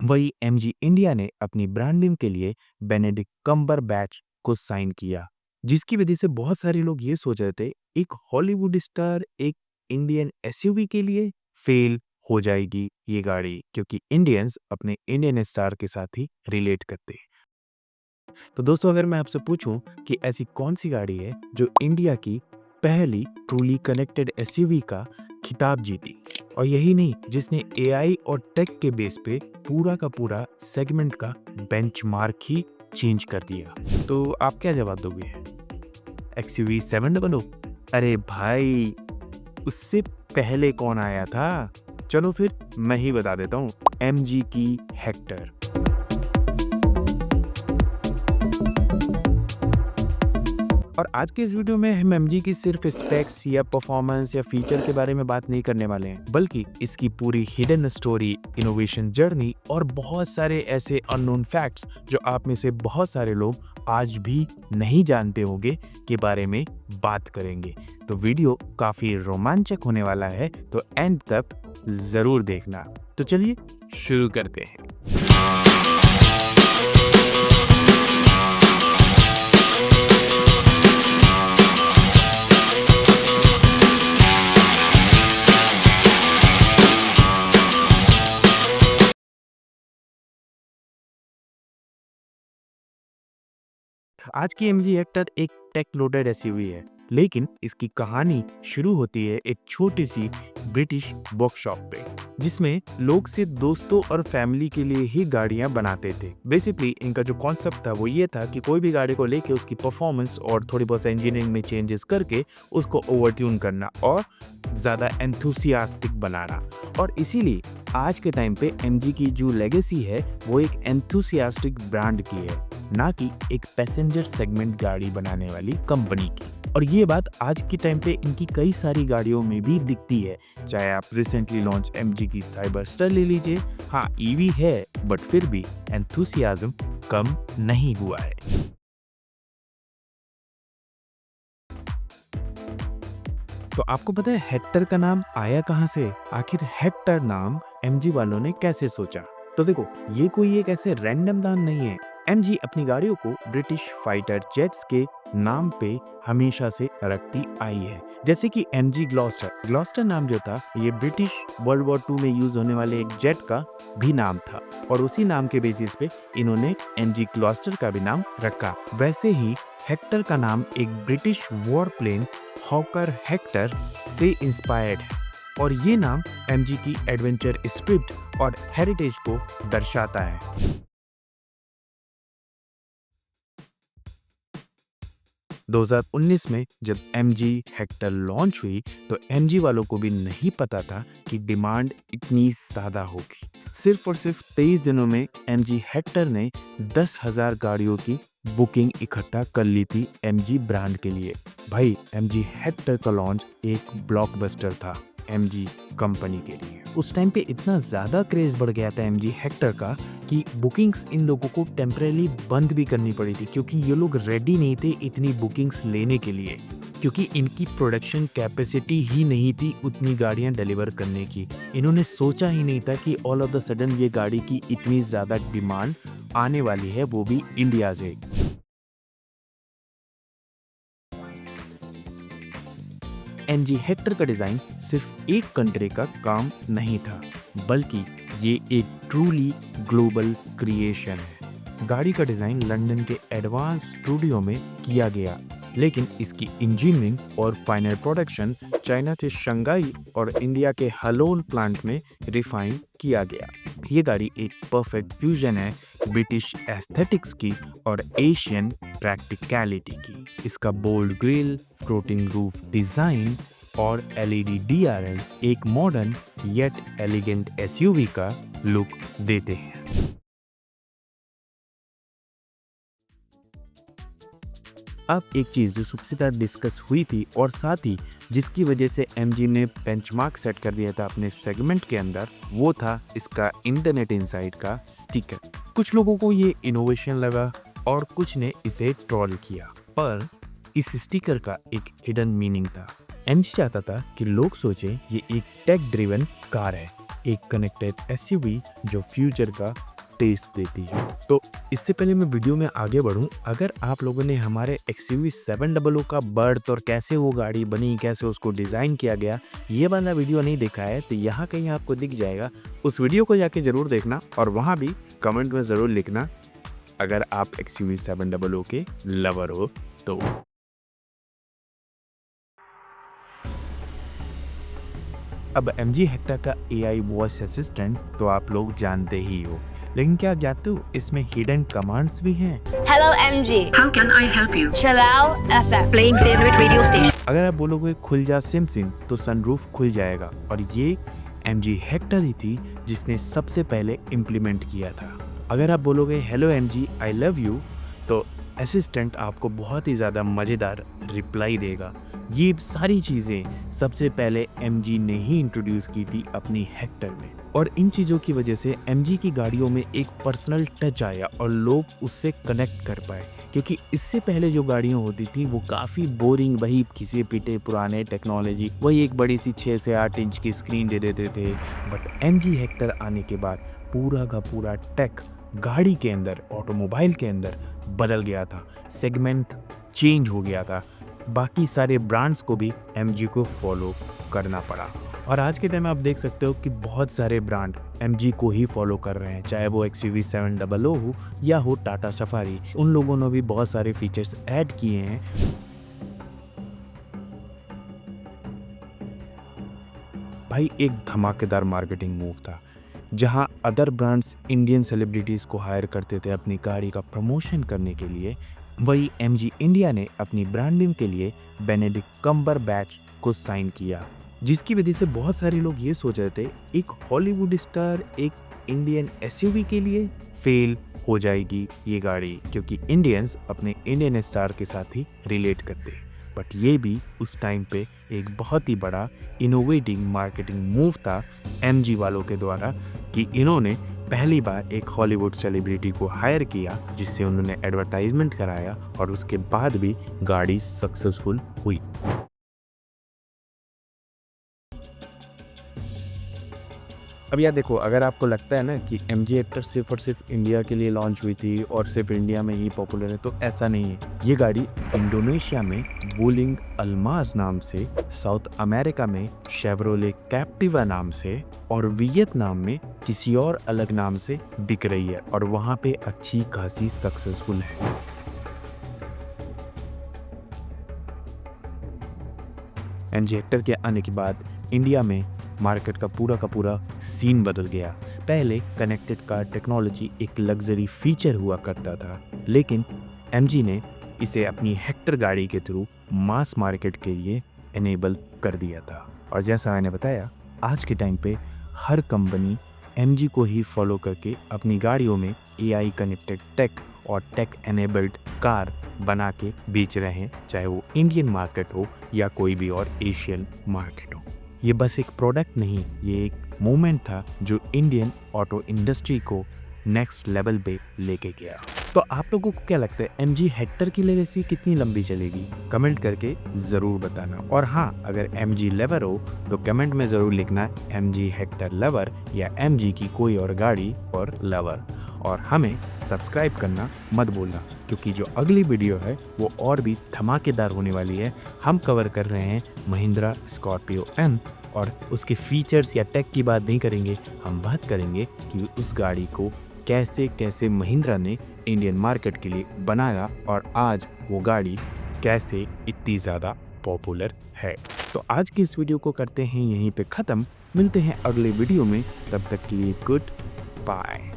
वही MG India ने अपनी ब्रांडिंग के लिए बेनेडिक्ट कम्बरबैच को साइन किया, जिसकी वजह से बहुत सारे लोग ये सोच रहे थे एक हॉलीवुड स्टार एक इंडियन एसयूवी के लिए फेल हो जाएगी ये गाड़ी, क्योंकि इंडियंस अपने इंडियन स्टार के साथ ही रिलेट करते हैं। तो दोस्तों, अगर मैं आपसे पूछूं कि ऐसी कौन सी गाड़ी है जो इंडिया की पहली ट्रूली कनेक्टेड एसयूवी का खिताब जीती, और यही नहीं, जिसने एआई और टेक के बेस पे पूरा का पूरा सेगमेंट का बेंचमार्क ही चेंज कर दिया, तो आप क्या जवाब दोगे? एक्सयूवी 700? अरे भाई, उससे पहले कौन आया था? चलो फिर मैं ही बता देता हूँ, एमजी की हेक्टर। और आज के इस वीडियो में हम एमजी की सिर्फ स्पेक्स या परफॉर्मेंस या फीचर के बारे में बात नहीं करने वाले हैं, बल्कि इसकी पूरी हिडन स्टोरी, इनोवेशन जर्नी और बहुत सारे ऐसे अननोन फैक्ट्स जो आप में से बहुत सारे लोग आज भी नहीं जानते होंगे के बारे में बात करेंगे। तो वीडियो काफी रोमांचक होने वाला है, तो एंड तक जरूर देखना। तो चलिए शुरू करते हैं। आज की एमजी हेक्टर एक टेक लोडेड एसयूवी है, लेकिन इसकी कहानी शुरू होती है एक छोटी सी ब्रिटिश वर्कशॉप पे, जिसमें लोग सिर्फ दोस्तों और फैमिली के लिए ही गाड़ियां बनाते थे। बेसिकली इनका जो कॉन्सेप्ट था वो ये था कि कोई भी गाड़ी को लेके उसकी परफॉर्मेंस और थोड़ी बहुत इंजीनियरिंग में चेंजेस करके उसको ओवरट्यून करना और ज़्यादा एंथुसियास्टिक बनाना। और इसीलिए आज के टाइम पे एमजी की जो लेगेसी है वो एक एंथुसियास्टिक ब्रांड की है, ना कि एक पैसेंजर सेगमेंट गाड़ी बनाने वाली कंपनी की। और ये बात आज के टाइम पे इनकी कई सारी गाड़ियों में भी दिखती है, चाहे आप रिसेंटली लॉन्च एमजी की साइबरस्टर ले लीजिए। हाँ, ईवी है, बट फिर भी एंथुसियाज्म कम नहीं हुआ है। तो आपको पता है हेक्टर का नाम आया कहाँ से? आखिर हेक्टर नाम एमजी वालों ने कैसे सोचा? तो देखो, ये कोई एक ऐसे रैंडम नाम नहीं है। एमजी अपनी गाड़ियों को ब्रिटिश फाइटर जेट्स के नाम पे हमेशा से रखती आई है, जैसे कि एमजी ग्लॉस्टर। ग्लॉस्टर नाम जो था ये ब्रिटिश वर्ल्ड वॉर 2 में यूज होने वाले एक जेट का भी नाम था, और उसी नाम के बेसिस पे इन्होंने एमजी ग्लॉस्टर का भी नाम रखा। वैसे ही हेक्टर का नाम एक British war plane Hawker Hector से इंस्पायर्ड है, और ये नाम एमजी की एडवेंचर स्पिरिट और हेरिटेज को दर्शाता है। 2019 में जब एमजी हेक्टर लॉन्च हुई, तो एमजी वालों को भी नहीं पता था कि डिमांड इतनी ज़्यादा होगी। सिर्फ और सिर्फ 23 दिनों में एमजी हेक्टर ने 10,000 गाड़ियों की बुकिंग इकट्ठा कर ली थी एमजी ब्रांड के लिए। भाई, एमजी हेक्टर का लॉन्च एक ब्लॉकबस्टर था एमजी कंपनी के लिए। उस टाइम पे इतना ज़्यादा क्रेज बढ़ गया था एमजी हेक्टर का कि बुकिंग्स इन लोगों को टेम्परेली बंद भी करनी पड़ी थी, क्योंकि ये लोग रेडी नहीं थे इतनी बुकिंग्स लेने के लिए, क्योंकि इनकी प्रोडक्शन कैपेसिटी ही नहीं थी उतनी गाड़ियां डिलीवर करने की। इन्होंने सोचा ही नहीं था कि ऑल ऑफ द सडन ये गाड़ी की इतनी ज़्यादा डिमांड आने वाली है, वो भी इंडिया से। एमजी हेक्टर का डिज़ाइन सिर्फ एक कंट्री का काम नहीं था, बल्कि ये एक ट्रूली ग्लोबल क्रिएशन है। गाड़ी का डिज़ाइन लंदन के एडवांस स्टूडियो में किया गया, लेकिन इसकी इंजीनियरिंग और फाइनल प्रोडक्शन चाइना के शंघाई और इंडिया के हलोल प्लांट में रिफाइन किया गया। ये गाड़ी एक परफेक्ट फ्यूजन है ब्रिटिश एस्थेटिक्स की और एशियन प्रैक्टिकलिटी की। इसका bold grille, floating roof design और एलईडी डीआरएल एक मॉडर्न येट एलिगेंट एसयूवी का लुक देते हैं। अब एक चीज़ जो सबसे ज़्यादा डिस्कस हुई थी और साथ ही जिसकी वजह से एमजी ने बेंचमार्क सेट कर दिया था अपने सेगमेंट के अंदर, वो था इसका इंटरनेट इनसाइड का स्टिकर। कुछ लोगों को ये इनोवेशन लगा और कुछ ने इसे ट्रोल किया, पर इस स्टिकर का एक हिडन मीनिंग था। एमजी चाहता था कि लोग सोचें ये एक टेक ड्रिवन कार है, एक कनेक्टेड एसयूवी जो फ्यूचर का टेस्ट देती है। तो इससे पहले मैं वीडियो में आगे बढ़ूं, अगर आप लोगों ने हमारे XUV 700 का बर्थ और कैसे वो गाड़ी बनी, कैसे उसको डिज़ाइन किया गया, ये वाला वीडियो नहीं देखा है तो यहाँ कहीं आपको दिख जाएगा। उस वीडियो को जाके ज़रूर देखना और वहाँ भी कमेंट में ज़रूर लिखना अगर आप XUV 700 के लवर हो तो। अब MG हेक्टर का AI वॉइस असिस्टेंट तो आप लोग जानते ही हो, लेकिन क्या आप जानते हो इसमें हिडन कमांड्स भी हैं। Hello MG. How can I help you? Chalao FM. Playing favorite radio station. अगर आप बोलोगे खुल जा सिमसिन तो सनरूफ खुल जाएगा, और ये MG हेक्टर ही थी जिसने सबसे पहले इम्प्लीमेंट किया था। अगर आप बोलोगे hello MG I love you तो असिस्टेंट आपको बहुत ही ज़्यादा मज़ेदार रिप्लाई देगा। ये सारी चीज़ें सबसे पहले MG ने ही इंट्रोड्यूस की थी अपनी हेक्टर में, और इन चीज़ों की वजह से MG की गाड़ियों में एक पर्सनल टच आया और लोग उससे कनेक्ट कर पाए, क्योंकि इससे पहले जो गाड़ियाँ होती थी वो काफ़ी बोरिंग, वही घिसे पिटे पुराने टेक्नोलॉजी, वही एक बड़ी सी 6 से 8 इंच की स्क्रीन दे देते थे। बट MG हेक्टर आने के बाद पूरा का पूरा टेक गाड़ी के अंदर, ऑटोमोबाइल के अंदर बदल गया था, सेगमेंट चेंज हो गया था। बाकी सारे ब्रांड्स को भी MG को फॉलो करना पड़ा, और आज के टाइम में आप देख सकते हो कि बहुत सारे ब्रांड MG को ही फॉलो कर रहे हैं, चाहे वो XUV 700 हो या हो टाटा सफारी। उन लोगों ने भी बहुत सारे फीचर्स ऐड किए हैं। भाई एक धमाकेदार मार्केटिंग मूव था, जहां अदर ब्रांड्स इंडियन सेलिब्रिटीज़ को हायर करते थे अपनी गाड़ी का प्रमोशन करने के लिए, वही MG इंडिया ने अपनी ब्रांडिंग के लिए बेनेडिक्ट कम्बरबैच को साइन किया, जिसकी वजह से बहुत सारे लोग ये सोच रहे थे एक हॉलीवुड स्टार एक इंडियन SUV के लिए फेल हो जाएगी ये गाड़ी, क्योंकि इंडियंस अपने इंडियन स्टार के साथ ही रिलेट करते हैं। बट ये भी उस टाइम पे एक बहुत ही बड़ा इनोवेटिव मार्केटिंग मूव था MG वालों के द्वारा, कि इन्होंने पहली बार एक हॉलीवुड सेलिब्रिटी को हायर किया, जिससे उन्होंने एडवर्टाइजमेंट कराया, और उसके बाद भी गाड़ी सक्सेसफुल हुई। अब यार देखो, अगर आपको लगता है ना कि MG हेक्टर सिर्फ और सिर्फ इंडिया के लिए लॉन्च हुई थी और सिर्फ इंडिया में ही पॉपुलर है, तो ऐसा नहीं है। ये गाड़ी इंडोनेशिया में वुलिंग अल्माज नाम से, साउथ अमेरिका में शेवरोले कैप्टिवा नाम से, और वियतनाम में किसी और अलग नाम से बिक रही है, और वहाँ पे अच्छी खासी सक्सेसफुल है। MG हेक्टर के आने के बाद इंडिया में मार्केट का पूरा सीन बदल गया। पहले कनेक्टेड कार टेक्नोलॉजी एक लग्जरी फीचर हुआ करता था, लेकिन MG ने इसे अपनी हेक्टर गाड़ी के थ्रू मास मार्केट के लिए एनेबल कर दिया था। और जैसा मैंने बताया, आज के टाइम पे हर कंपनी MG को ही फॉलो करके अपनी गाड़ियों में AI कनेक्टेड टेक और टेक एनेबल्ड कार बना के बेच रहे हैं, चाहे वो इंडियन मार्केट हो या कोई भी और एशियन मार्केट हो। ये बस एक प्रोडक्ट नहीं, ये एक मूवमेंट था जो इंडियन ऑटो इंडस्ट्री को नेक्स्ट लेवल पे लेके गया। तो आप लोगों को क्या लगता है MG हेक्टर की लेगेसी कितनी लंबी चलेगी? कमेंट करके ज़रूर बताना। और हाँ, अगर MG लवर हो तो कमेंट में ज़रूर लिखना MG हेक्टर लवर या MG की कोई और गाड़ी और लवर। और हमें सब्सक्राइब करना मत भूलना, क्योंकि जो अगली वीडियो है वो और भी धमाकेदार होने वाली है। हम कवर कर रहे हैं महिंद्रा स्कॉर्पियो M, और उसके फीचर्स या टेक की बात नहीं करेंगे, हम बात करेंगे कि उस गाड़ी को कैसे कैसे महिंद्रा ने इंडियन मार्केट के लिए बनाया, और आज वो गाड़ी कैसे इतनी ज़्यादा पॉपुलर है। तो आज की इस वीडियो को करते हैं यहीं पे ख़त्म। मिलते हैं अगले वीडियो में, तब तक के लिए गुड बाय।